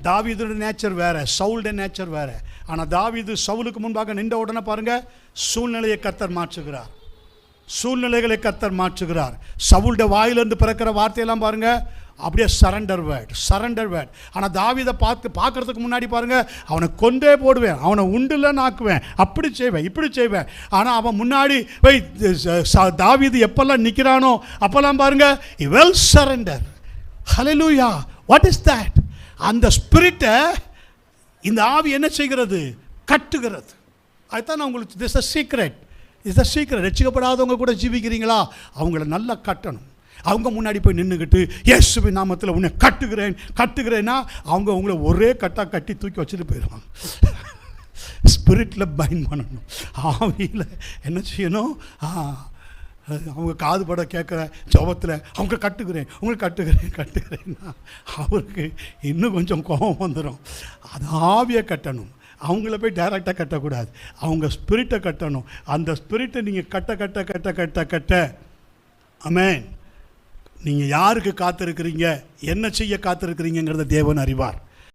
தாவீதுடைய நேச்சர் வேறு, சவுலுடைய நேச்சர் வேறு. ஆனால் தாவீது சவுலுக்கு முன்பாக நின்ற உடனே பாருங்கள், சூழ்நிலையை கர்த்தர் மாற்றுகிறார். சூழ்நிலைகளை கர்த்தர் மாற்றுகிறார். சவுலுடைய வாயிலிருந்து பிறக்கிற வார்த்தையெல்லாம் பாருங்கள், அப்படியே சரண்டர் வேர்ட். ஆனால் தாவீதை பார்க்கறதுக்கு முன்னாடி பாருங்கள், அவனை கொண்டே போடுவேன், அவனை உண்டுலன்னு ஆக்குவேன், அப்படி செய்வேன், இப்படி செய்வேன். ஆனால் அவன் முன்னாடி போய் தாவீது எப்பெல்லாம் நிற்கிறானோ அப்போல்லாம் பாருங்கள், he will surrender. Hallelujah. What is that? அந்த ஸ்பிரிட்டை இந்த ஆவி என்ன செய்கிறது? கட்டுகிறது. அதுதான் நான் உங்களுக்கு this is a secret. ரட்சிக்கப்படாதவங்க கூட ஜீவிக்கிறீங்களா? அவங்கள நல்லா கட்டணும். அவங்க முன்னாடி போய் நின்றுக்கிட்டு இயேசுவின் நாமத்தில் உன்னை கட்டுகிறேன்னா அவங்க உங்களை ஒரே கட்டி தூக்கி வச்சுட்டு போயிடுவாங்க. ஸ்பிரிட்டில் பைண்ட் பண்ணணும், ஆவியில் என்ன செய்யணும்? அவங்க காது பட கேட்குற ஜபத்தில் அவங்க உங்களை கட்டுகிறேன்னா அவருக்கு இன்னும் கொஞ்சம் கோபம் வந்துடும். அது ஆவியை கட்டணும். அவங்கள போய் டைரெக்டாக கட்டக்கூடாது, அவங்க ஸ்பிரிட்டை கட்டணும். அந்த ஸ்பிரிட்டை நீங்கள் கட்ட ஆமென். நீங்கள் யாருக்கு காத்திருக்கிறீங்க, என்ன செய்ய காத்திருக்கிறீங்கிறத தேவன் அறிவார்.